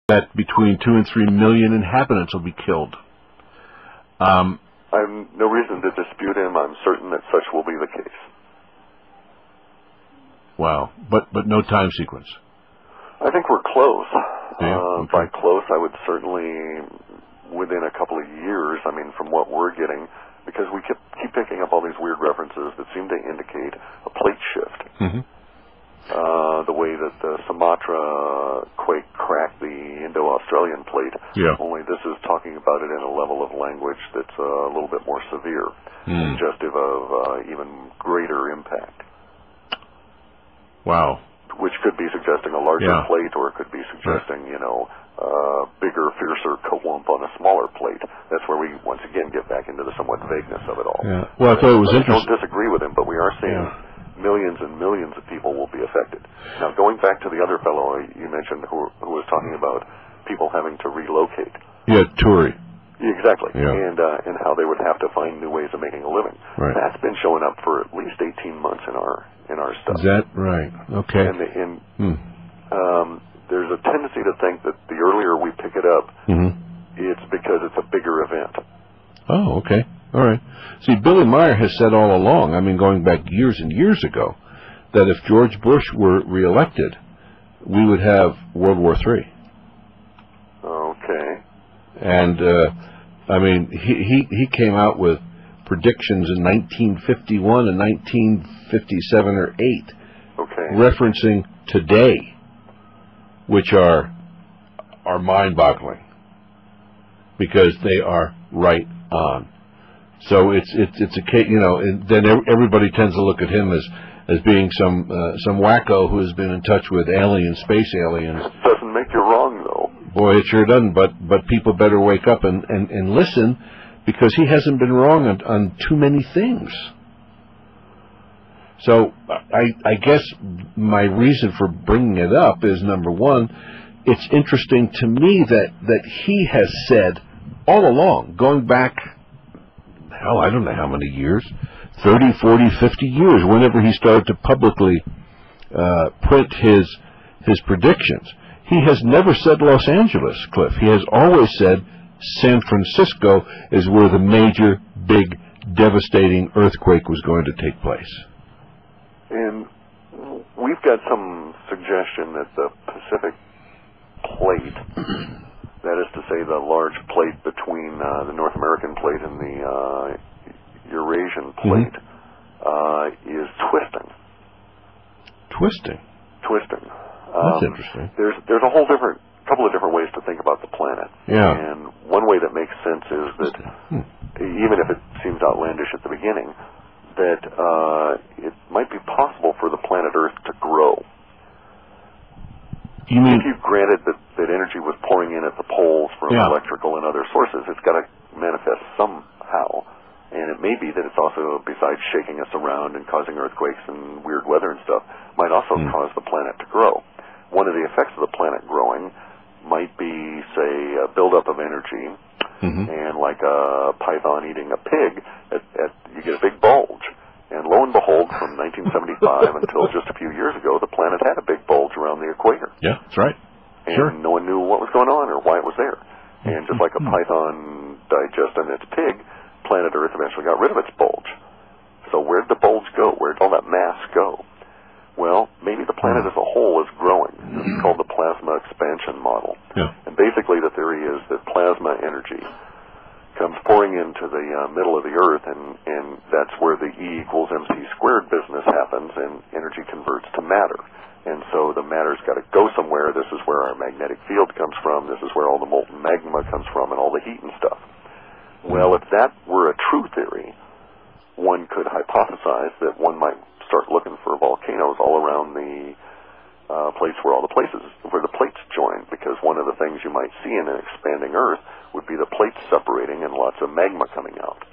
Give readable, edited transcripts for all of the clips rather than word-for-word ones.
that between 2 and 3 million inhabitants will be killed. I have no reason to dispute him. I'm certain that such will be the case. Wow. But no time sequence. I think we're close. Okay. By close, I would certainly, within a couple of years, I mean, from what we're getting, because we keep picking up all these weird references that seem to indicate a plate shift. Mm-hmm. The way that the Sumatra quake cracked the Indo-Australian plate, only this is talking about it in a level of language that's a little bit more severe, suggestive of even greater impact. Wow. Which could be suggesting a larger plate, or it could be suggesting, bigger, fiercer co-lump on a smaller plate. That's where we, once again, get back into the somewhat vagueness of it all. Yeah. Well, I thought it was interesting. I don't disagree with him, but we are seeing millions and millions of people will be affected. Now, going back to the other fellow you mentioned who was talking about people having to relocate. Yeah, Tory. Exactly. Yeah. And how they would have to find new ways of making a living. Right. That's been showing up for at least 18 months in our stuff. Is that right? Okay. And there's a tendency to think that the earlier we pick it up, it's because it's a bigger event. Oh, okay. All right. See, Billy Meyer has said all along, I mean, going back years and years ago, that if George Bush were reelected, we would have World War III. Okay. And, I mean, he came out with predictions in 1951 and 1957 or 8, referencing today, which are mind-boggling, because they are right on. So it's a case, and then everybody tends to look at him as being some wacko who has been in touch with space aliens. Doesn't make you wrong, though. Boy, it sure doesn't. But people better wake up and listen, because he hasn't been wrong on too many things. So I guess my reason for bringing it up is, number one, it's interesting to me that he has said all along, going back, hell, I don't know how many years, 30, 40, 50 years, whenever he started to publicly print his predictions. He has never said Los Angeles, Cliff. He has always said San Francisco is where the major, big, devastating earthquake was going to take place. And we've got some suggestion that the Pacific plate, that is to say the large plate between the North American plate and the Eurasian plate, is twisting. Twisting? Twisting. That's interesting. There's a couple of different ways to think about the planet. Yeah. And one way that makes sense is that, even if it seems outlandish at the beginning, that it might be possible for the planet Earth to grow. You mean, if you granted that energy was pouring in at the poles from electrical and other sources, it's got to manifest somehow. And it may be that it's also, besides shaking us around and causing earthquakes and weird weather and stuff, might also cause the planet to grow. One of the effects of the planet growing might be, say, a buildup of energy, and like a python eating a pig, you get a big bulge. And lo and behold, from 1975 until just a few years ago, the planet had a big bulge around the equator. Yeah, that's right. And no one knew what was going on or why it was there. And just like a python digesting its pig, planet Earth eventually got rid of its bulge. So where did the bulge go? Where did all that mass go? Well, maybe the planet as a whole is growing. It's called the plasma expansion model. Yeah. And basically the theory is that plasma energy comes pouring into the middle of the Earth, and that's where the E equals MC squared business happens, and energy converts to matter. And so the matter's got to go somewhere. This is where our magnetic field comes from. This is where all the molten magma comes from and all the heat and stuff. Well, if that were a true theory, one could hypothesize that one might start looking for volcanoes all around the place where the plates join, because one of the things you might see in an expanding Earth would be the plates separating and lots of magma coming out.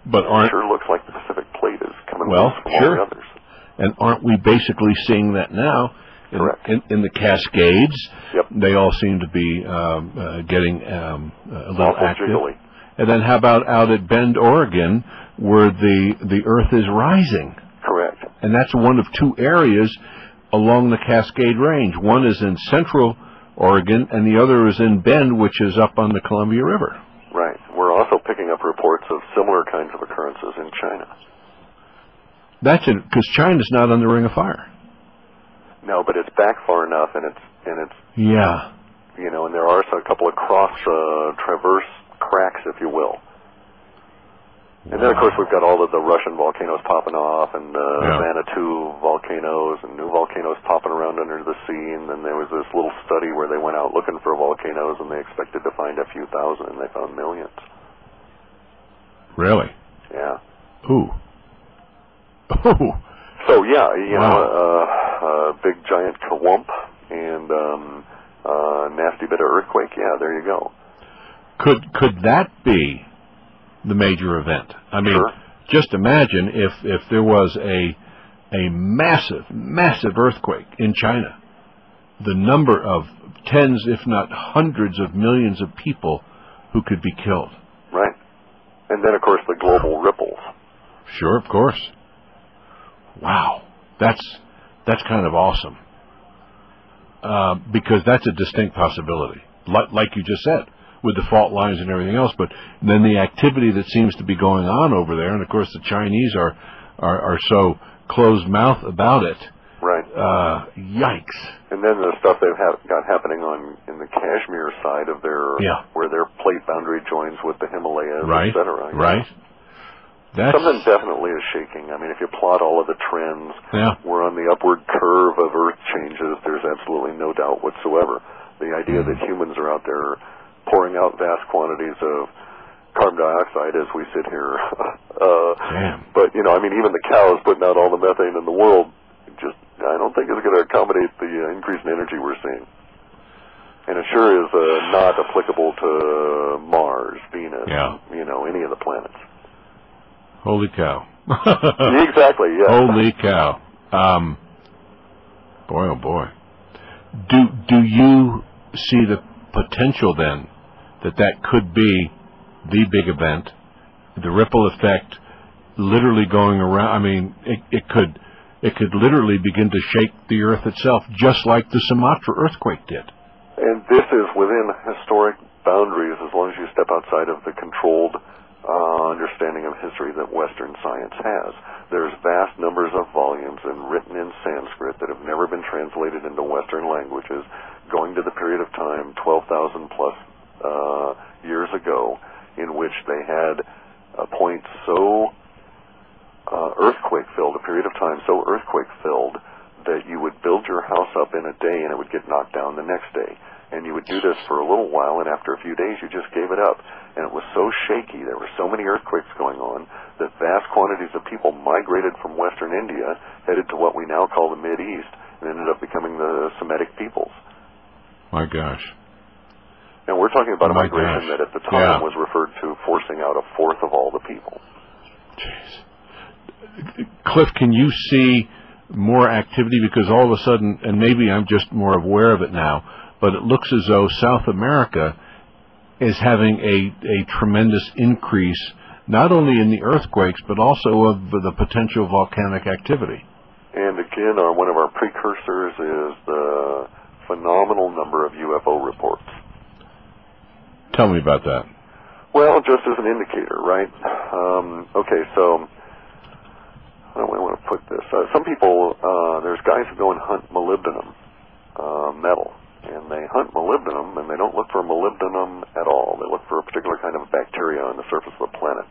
But it sure looks like the Pacific plate is coming loose from all the others. And aren't we basically seeing that now? In the Cascades? Yep. They all seem to be getting a little active. Jiggly. And then how about out at Bend, Oregon, where the Earth is rising? Correct. And that's one of two areas along the Cascade Range. One is in central Oregon, and the other is in Bend, which is up on the Columbia River. Right. We're also picking up reports of similar kinds of occurrences in China. That's it, because China's not on the Ring of Fire. No, but it's back far enough, and it's Yeah. you know, and there are a couple of traverse cracks, if you will. And then, of course, we've got all of the Russian volcanoes popping off, and Vanuatu volcanoes, and new volcanoes popping around under the sea. And then there was this little study where they went out looking for volcanoes, and they expected to find a few thousand, and they found millions. Really? Yeah. Ooh. Ooh. So, yeah, you know, a big giant kawump and a nasty bit of earthquake. Yeah, there you go. Could that be the major event? I mean, Sure. Just imagine if there was a massive earthquake in China. The number of tens, if not hundreds of millions of people who could be killed. Right. And then, of course, the global ripples. Sure, of course. Wow. That's kind of awesome. Because that's a distinct possibility. Like you just said, with the fault lines and everything else, but then the activity that seems to be going on over there, and of course the Chinese are so closed-mouthed about it. Right. Yikes. And then the stuff they've got happening in the Kashmir side of where their plate boundary joins with the Himalayas, right, et cetera. Right. Something definitely is shaking. I mean, if you plot all of the trends, we're on the upward curve of Earth changes. There's absolutely no doubt whatsoever. The idea that humans are out there pouring out vast quantities of carbon dioxide as we sit here. But, you know, I mean, even the cows putting out all the methane in the world, I don't think it's going to accommodate the increase in energy we're seeing. And it sure is not applicable to Mars, Venus, you know, any of the planets. Holy cow. Exactly, yeah. Holy cow. Boy, oh boy. Do you see the potential then that could be the big event, the ripple effect literally going around? I mean, it could literally begin to shake the Earth itself, just like the Sumatra earthquake did. And this is within historic boundaries, as long as you step outside of the controlled understanding of history that Western science has. There's vast numbers of volumes written in Sanskrit that have never been translated into Western languages, going to the period of time 12,000 plus years ago, in which they had a point so earthquake-filled, a period of time so earthquake-filled, that you would build your house up in a day and it would get knocked down the next day. And you would do this for a little while, and after a few days you just gave it up. And it was so shaky, there were so many earthquakes going on, that vast quantities of people migrated from Western India, headed to what we now call the Mid-East, and ended up becoming the Semitic peoples. My gosh. And we're talking about a migration that at the time was referred to forcing out a fourth of all the people. Jeez. Clif, can you see more activity? Because all of a sudden, and maybe I'm just more aware of it now, but it looks as though South America is having a tremendous increase, not only in the earthquakes, but also of the potential volcanic activity. And again, one of our precursors is the phenomenal number of UFO reports. Tell me about that. Well, just as an indicator, right? Okay, so how do I want to put this? Some people, there's guys who go and hunt molybdenum metal. And they hunt molybdenum, and they don't look for molybdenum at all. They look for a particular kind of bacteria on the surface of the planet,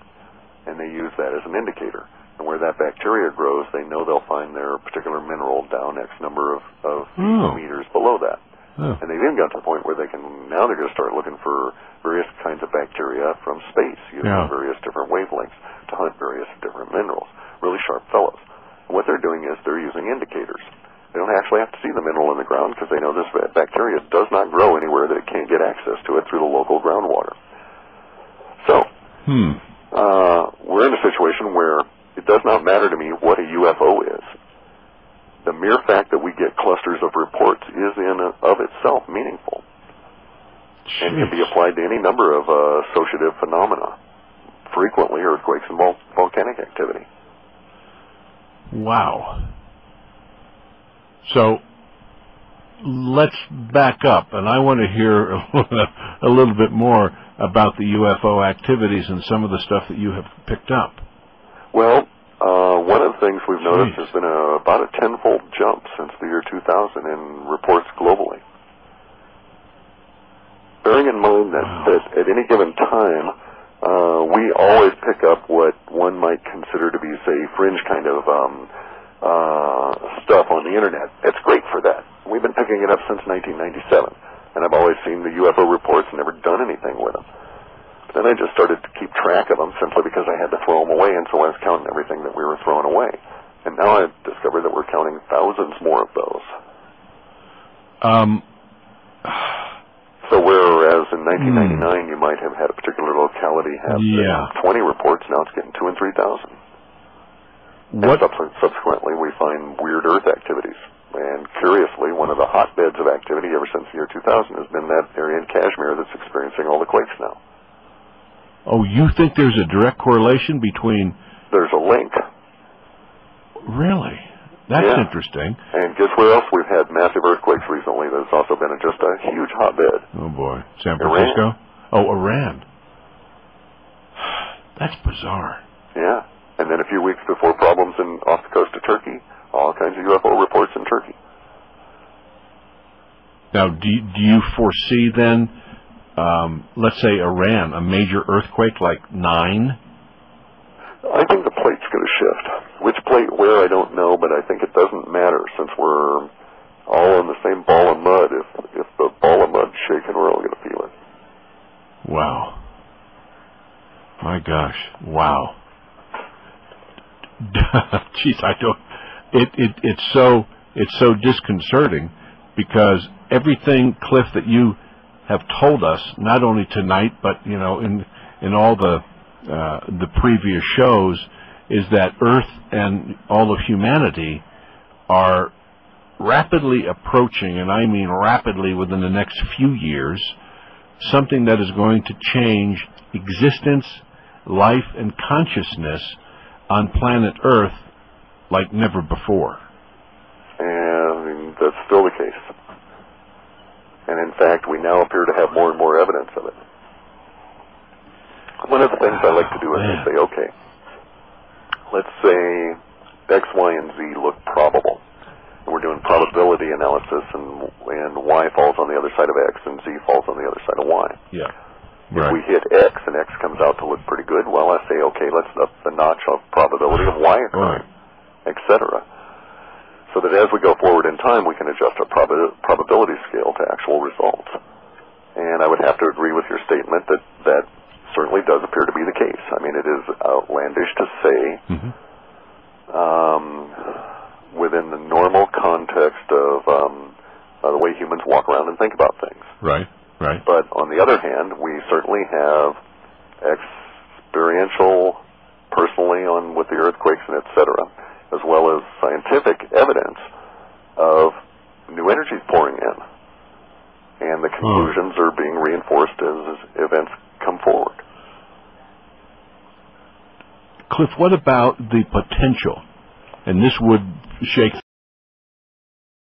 and they use that as an indicator. And where that bacteria grows, they know they'll find their particular mineral down X number of meters below that. And they've even got to the point where now they're going to start looking for various kinds of bacteria from space, using various different wavelengths to hunt various different minerals. Really sharp fellows. And what they're doing is they're using indicators. They don't actually have to see the mineral in the ground, because they know this bacteria does not grow anywhere that it can't get access to it through the local groundwater. So, we're in a situation where it does not matter to me what a UFO is. The mere fact that we get clusters of reports is in of itself meaningful. And can be applied to any number of associative phenomena, frequently earthquakes and volcanic activity. Wow. So, let's back up, and I want to hear a little bit more about the UFO activities and some of the stuff that you have picked up. Well, one of the things we've noticed has been about a tenfold jump since the year 2000 in reports globally. Bearing in mind that at any given time, we always pick up what one might consider to be, say, fringe kind of stuff on the Internet. It's great for that. We've been picking it up since 1997, and I've always seen the UFO reports and never done anything with them. But then I just started to keep track of them simply because I had to throw them away, and so I was counting everything that we were throwing away. And now I've discovered that we're counting thousands more of those. So whereas in 1999 you might have had a particular locality have 20 reports, now it's getting 2,000 and 3,000. And subsequently we find weird Earth activities. And curiously, one of the hotbeds of activity ever since the year 2000 has been that area in Kashmir that's experiencing all the quakes now. Oh, you think there's a direct correlation between... There's a link. Really? That's interesting. And guess where else we've had massive earthquakes recently that's also been just a huge hotbed? Oh, boy. San Francisco? Iran. Oh, Iran. That's bizarre. Yeah. And then a few weeks before problems off the coast of Turkey, all kinds of UFO reports in Turkey. Now, do you foresee then, let's say Iran, a major earthquake like 9? I think the plate's going to shift. Which plate where, I don't know, but I think it doesn't matter since we're all in the same ball of mud. If the ball of mud's shaking, we're all going to feel it. Wow. My gosh. Wow. Jeez, I don't... It's so disconcerting because everything, Cliff, that you have told us, not only tonight but in all the previous shows, is that Earth and all of humanity are rapidly approaching, and I mean rapidly within the next few years, something that is going to change existence, life, and consciousness on planet Earth like never before. And that's still the case. And in fact, we now appear to have more and more evidence of it. One of the things I like to do is to say, okay, let's say X, Y, and Z look probable. And we're doing probability analysis, and Y falls on the other side of X, and Z falls on the other side of Y. Yeah. If we hit X and X comes out to look pretty good, well, I say, okay, let's up the notch of probability of Y occurring, etc. So that as we go forward in time, we can adjust our probability scale to actual results. And I would have to agree with your statement that certainly does appear to be the case. I mean, it is outlandish to say, within the normal context of the way humans walk around and think about things. Right. But on the other hand, we certainly have experiential, personally, with the earthquakes and et cetera, as well as scientific evidence of new energies pouring in. And the conclusions are being reinforced as events come forward. Cliff, what about the potential? And this would shake